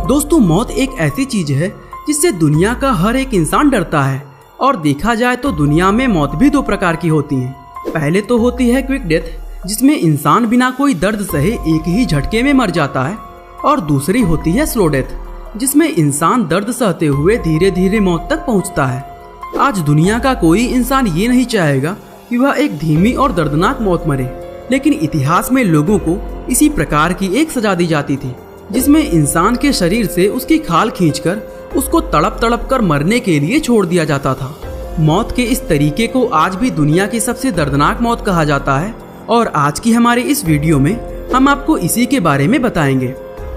दोस्तों, मौत एक ऐसी चीज है जिससे दुनिया का हर एक इंसान डरता है। और देखा जाए तो दुनिया में मौत भी दो प्रकार की होती है। पहले तो होती है क्विक डेथ, जिसमें इंसान बिना कोई दर्द सहे एक ही झटके में मर जाता है। और दूसरी होती है स्लो डेथ, जिसमें इंसान दर्द सहते हुए धीरे धीरे मौत तक पहुंचता है। आज दुनिया का कोई इंसान ये नहीं चाहेगा कि वह एक धीमी और दर्दनाक मौत मरे, लेकिन इतिहास में लोगों को इसी प्रकार की एक सजा दी जाती थी, जिसमें इंसान के शरीर से उसकी खाल खींचकर उसको तड़प तड़प कर मरने के लिए छोड़ दिया जाता था। मौत के इस तरीके को आज भी दुनिया की सबसे दर्दनाक मौत कहा जाता है। और आज की हमारी इस वीडियो में हम आपको इसी के बारे में बताएंगे।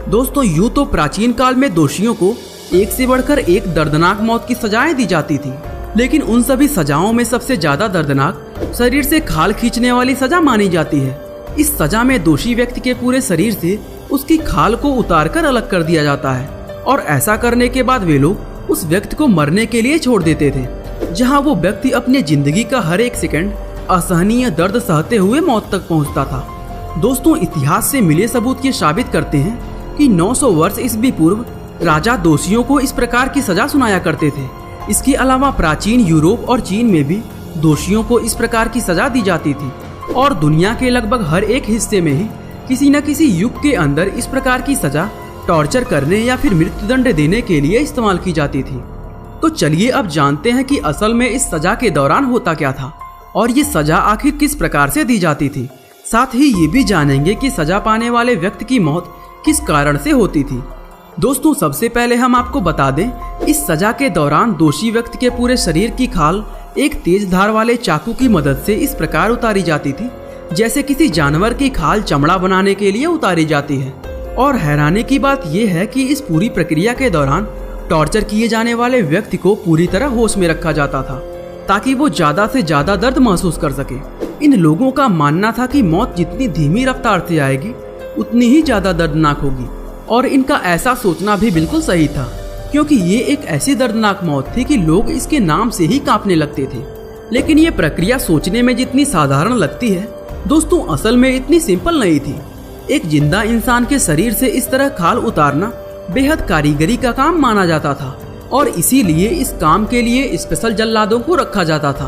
दोस्तों, यूं तो प्राचीन काल में दोषियों को एक से बढ़कर एक दर्दनाक मौत की सजाएं दी जाती थी, लेकिन उन सभी सजाओं में सबसे ज्यादा दर्दनाक शरीर से खाल खींचने वाली सजा मानी जाती है। इस सजा में दोषी व्यक्ति के पूरे शरीर से उसकी खाल को उतारकर अलग कर दिया जाता है, और ऐसा करने के बाद वे लोग उस व्यक्ति को मरने के लिए छोड़ देते थे, जहां वो व्यक्ति अपने जिंदगी का हर एक सेकंड असहनीय दर्द सहते हुए मौत तक पहुंचता था। दोस्तों, इतिहास से मिले सबूत ये साबित करते हैं कि 900 वर्ष ईस्वी पूर्व राजा दोषियों को इस प्रकार की सजा सुनाया करते थे। इसके अलावा प्राचीन यूरोप और चीन में भी दोषियों को इस प्रकार की सजा दी जाती थी, और दुनिया के लगभग हर एक हिस्से में ही किसी न किसी युग के अंदर इस प्रकार की सजा टॉर्चर करने या फिर मृत्युदंड देने के लिए इस्तेमाल की जाती थी। तो चलिए अब जानते हैं कि असल में इस सजा के दौरान होता क्या था और ये सजा आखिर किस प्रकार से दी जाती थी। साथ ही ये भी जानेंगे कि सजा पाने वाले व्यक्ति की मौत किस कारण से होती थी। दोस्तों, सबसे पहले हम आपको बता दें, इस सजा के दौरान दोषी व्यक्ति के पूरे शरीर की खाल एक तेज धार वाले चाकू की मदद से इस प्रकार उतारी जाती थी जैसे किसी जानवर की खाल चमड़ा बनाने के लिए उतारी जाती है। और हैरानी की बात यह है कि इस पूरी प्रक्रिया के दौरान टॉर्चर किए जाने वाले व्यक्ति को पूरी तरह होश में रखा जाता था, ताकि वो ज्यादा से ज्यादा दर्द महसूस कर सके। इन लोगों का मानना था कि मौत जितनी धीमी रफ्तार से आएगी उतनी ही ज्यादा दर्दनाक होगी, और इनका ऐसा सोचना भी बिल्कुल सही था, क्योंकि ये एक ऐसी दर्दनाक मौत थी कि लोग इसके नाम से ही कांपने लगते थे। लेकिन ये प्रक्रिया सोचने में जितनी साधारण लगती है, दोस्तों असल में इतनी सिंपल नहीं थी। एक जिंदा इंसान के शरीर से इस तरह खाल उतारना बेहद कारीगरी का काम माना जाता था, और इसीलिए इस काम के लिए स्पेशल जल्लादों को रखा जाता था।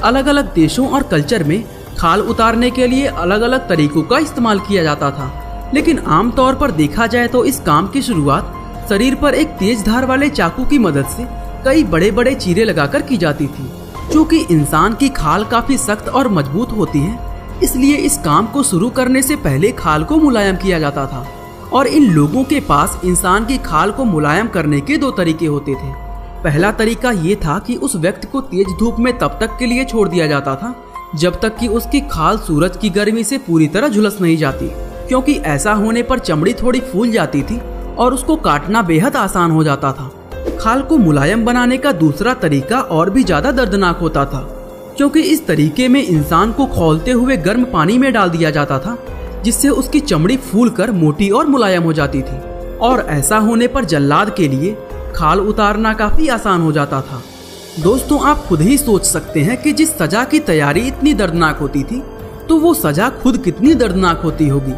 अलग अलग देशों और कल्चर में खाल उतारने के लिए अलग अलग तरीकों का इस्तेमाल किया जाता था, लेकिन आमतौर पर देखा जाए तो इस काम की शुरुआत शरीर पर एक तेज धार वाले चाकू की मदद से कई बड़े बड़े चीरे लगाकर की जाती थी। चूँकि इंसान की खाल काफी सख्त और मजबूत होती है, इसलिए इस काम को शुरू करने से पहले खाल को मुलायम किया जाता था। और इन लोगों के पास इंसान की खाल को मुलायम करने के दो तरीके होते थे। पहला तरीका ये था कि उस व्यक्ति को तेज धूप में तब तक के लिए छोड़ दिया जाता था जब तक कि उसकी खाल सूरज की गर्मी से पूरी तरह झुलस नहीं जाती, क्योंकि ऐसा होने पर चमड़ी थोड़ी फूल जाती थी और उसको काटना बेहद आसान हो जाता था। खाल को मुलायम बनाने का दूसरा तरीका और भी ज्यादा दर्दनाक होता था, क्योंकि इस तरीके में इंसान को खौलते हुए गर्म पानी में डाल दिया जाता था, जिससे उसकी चमड़ी फूलकर मोटी और मुलायम हो जाती थी। और ऐसा होने पर जल्लाद के लिए खाल उतारना काफी आसान हो जाता था। दोस्तों, आप खुद ही सोच सकते हैं कि जिस सजा की तैयारी इतनी दर्दनाक होती थी, तो वो सजा खुद कितनी दर्दनाक होती होगी।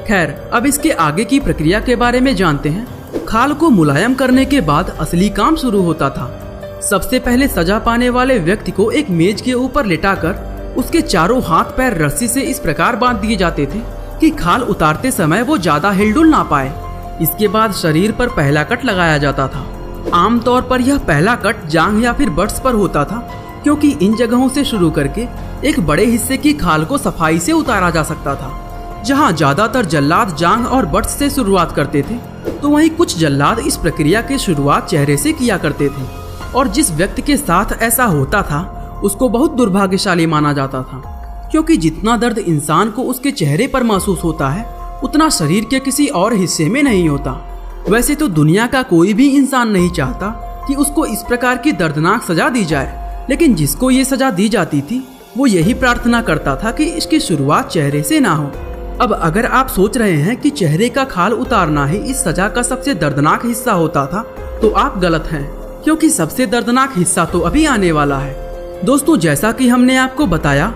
खैर, अब इसके आगे की प्रक्रिया के बारे में जानते हैं। खाल को मुलायम करने के बाद असली काम शुरू होता था। सबसे पहले सजा पाने वाले व्यक्ति को एक मेज के ऊपर लिटाकर उसके चारों हाथ पैर रस्सी से इस प्रकार बांध दिए जाते थे कि खाल उतारते समय वो ज्यादा हिलडुल ना पाए। इसके बाद शरीर पर पहला कट लगाया जाता था। आमतौर पर यह पहला कट जांघ या फिर बट्स पर होता था, क्योंकि इन जगहों से शुरू करके एक बड़े हिस्से की खाल को सफाई से उतारा जा सकता था। जहां ज्यादातर जल्लाद जांघ और बट्स से शुरुआत करते थे, तो वहीं कुछ जल्लाद इस प्रक्रिया की शुरुआत चेहरे से किया करते थे। और जिस व्यक्ति के साथ ऐसा होता था उसको बहुत दुर्भाग्यशाली माना जाता था, क्योंकि जितना दर्द इंसान को उसके चेहरे पर महसूस होता है उतना शरीर के किसी और हिस्से में नहीं होता। वैसे तो दुनिया का कोई भी इंसान नहीं चाहता कि उसको इस प्रकार की दर्दनाक सजा दी जाए, लेकिन जिसको ये सजा दी जाती थी वो यही प्रार्थना करता था कि इसकी शुरुआत चेहरे से ना हो। अब अगर आप सोच रहे हैं कि चेहरे का खाल उतारना ही इस सजा का सबसे दर्दनाक हिस्सा होता था, तो आप गलत हैं, क्योंकि सबसे दर्दनाक हिस्सा तो अभी आने वाला है। दोस्तों, जैसा कि हमने आपको बताया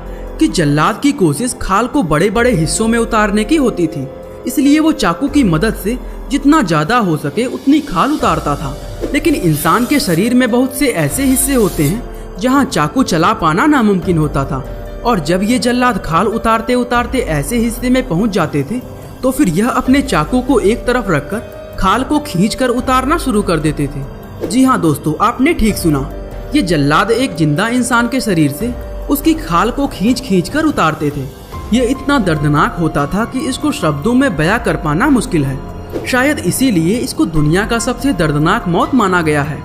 कि जल्लाद की कोशिश खाल को बड़े बड़े हिस्सों में उतारने की होती थी, इसलिए वो चाकू की मदद से जितना ज्यादा हो सके उतनी खाल उतारता था। लेकिन इंसान के शरीर में बहुत से ऐसे हिस्से होते हैं जहाँ चाकू चला पाना नामुमकिन होता था, और जब ये जल्लाद खाल उतारते उतारते ऐसे हिस्से में पहुंच जाते थे तो फिर यह अपने चाकू को एक तरफ रखकर खाल को खींचकर उतारना शुरू कर देते थे। जी हाँ दोस्तों, आपने ठीक सुना, ये जल्लाद एक जिंदा इंसान के शरीर से उसकी खाल को खींच खींच कर उतारते थे। ये इतना दर्दनाक होता था कि इसको शब्दों में बयां कर पाना मुश्किल है। शायद इसीलिए इसको दुनिया का सबसे दर्दनाक मौत माना गया है।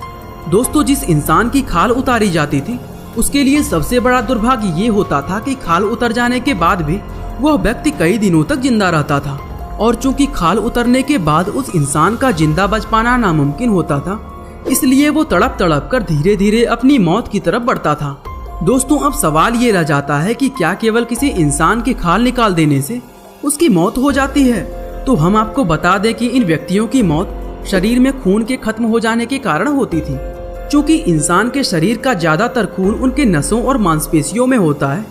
दोस्तों, जिस इंसान की खाल उतारी जाती थी उसके लिए सबसे बड़ा दुर्भाग्य ये होता था कि खाल उतर जाने के बाद भी वह व्यक्ति कई दिनों तक जिंदा रहता था, और चूंकि खाल उतरने के बाद उस इंसान का जिंदा बच पाना नामुमकिन होता था, इसलिए वो तड़प तड़प कर धीरे धीरे अपनी मौत की तरफ बढ़ता था। दोस्तों, अब सवाल ये रह जाता है कि क्या केवल किसी इंसान की खाल निकाल देने से उसकी मौत हो जाती है? तो हम आपको बता दें कि इन व्यक्तियों की मौत शरीर में खून के खत्म हो जाने के कारण होती थी। चूंकि इंसान के शरीर का ज्यादातर खून उनके नसों और मांसपेशियों में होता है,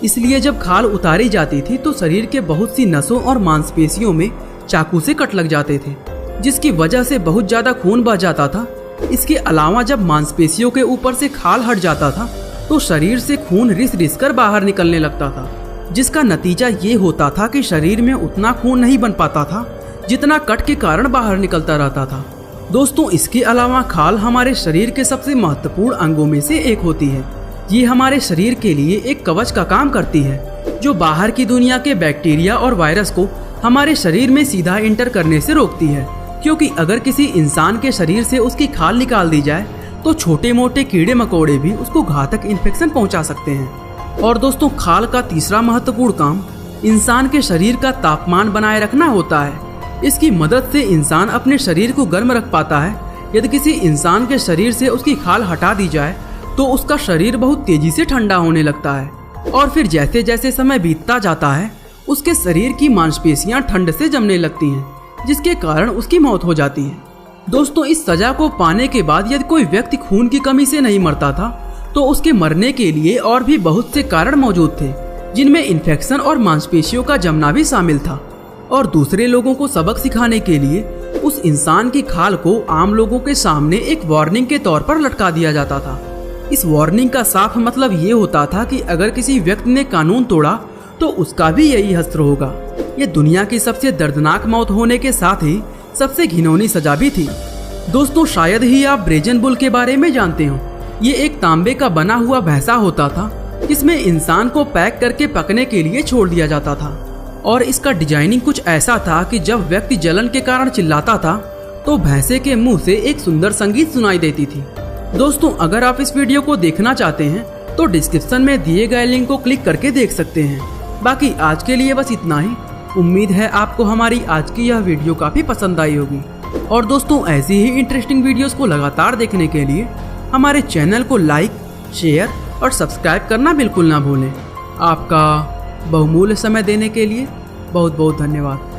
इसलिए जब खाल उतारी जाती थी तो शरीर के बहुत सी नसों और मांसपेशियों में चाकू से कट लग जाते थे, जिसकी वजह से बहुत ज्यादा खून बह जाता था। इसके अलावा जब मांसपेशियों के ऊपर से खाल हट जाता था तो शरीर से खून रिस रिस कर बाहर निकलने लगता था, जिसका नतीजा ये होता था कि शरीर में उतना खून नहीं बन पाता था जितना कट के कारण बाहर निकलता रहता था। दोस्तों, इसके अलावा खाल हमारे शरीर के सबसे महत्वपूर्ण अंगों में से एक होती है। ये हमारे शरीर के लिए एक कवच का काम करती है, जो बाहर की दुनिया के बैक्टीरिया और वायरस को हमारे शरीर में सीधा इंटर करने से रोकती है। क्योंकि अगर किसी इंसान के शरीर से उसकी खाल निकाल दी जाए तो छोटे मोटे कीड़े मकोड़े भी उसको घातक इन्फेक्शन पहुंचा सकते हैं। और दोस्तों, खाल का तीसरा महत्वपूर्ण काम इंसान के शरीर का तापमान बनाए रखना होता है। इसकी मदद से इंसान अपने शरीर को गर्म रख पाता है। यदि किसी इंसान के शरीर से उसकी खाल हटा दी जाए तो उसका शरीर बहुत तेजी से ठंडा होने लगता है, और फिर जैसे जैसे समय बीतता जाता है उसके शरीर की मांसपेशियां ठंड से जमने लगती हैं, जिसके कारण उसकी मौत हो जाती है। दोस्तों, इस सजा को पाने के बाद यदि कोई व्यक्ति खून की कमी से नहीं मरता था तो उसके मरने के लिए और भी बहुत से कारण मौजूद थे, जिनमें इन्फेक्शन और मांसपेशियों का जमना भी शामिल था। और दूसरे लोगों को सबक सिखाने के लिए उस इंसान की खाल को आम लोगों के सामने एक वार्निंग के तौर पर लटका दिया जाता था। इस वार्निंग का साफ मतलब ये होता था कि अगर किसी व्यक्ति ने कानून तोड़ा तो उसका भी यही हश्र होगा। ये दुनिया की सबसे दर्दनाक मौत होने के साथ ही सबसे घिनौनी सजा भी थी। दोस्तों, शायद ही आप ब्रेजन बुल के बारे में जानते हो। ये एक तांबे का बना हुआ भैंसा होता था जिसमें इंसान को पैक करके पकने के लिए छोड़ दिया जाता था, और इसका डिजाइनिंग कुछ ऐसा था कि जब व्यक्ति जलन के कारण चिल्लाता था तो भैंसे के मुंह से एक सुंदर संगीत सुनाई देती थी। दोस्तों, अगर आप इस वीडियो को देखना चाहते हैं तो डिस्क्रिप्शन में दिए गए लिंक को क्लिक करके देख सकते हैं। बाकी आज के लिए बस इतना ही। उम्मीद है आपको हमारी आज की यह वीडियो काफी पसंद आई होगी। और दोस्तों, ऐसी ही इंटरेस्टिंग वीडियोस को लगातार देखने के लिए हमारे चैनल को लाइक, शेयर और सब्सक्राइब करना बिल्कुल ना भूलें। आपका बहुमूल्य समय देने के लिए बहुत बहुत धन्यवाद।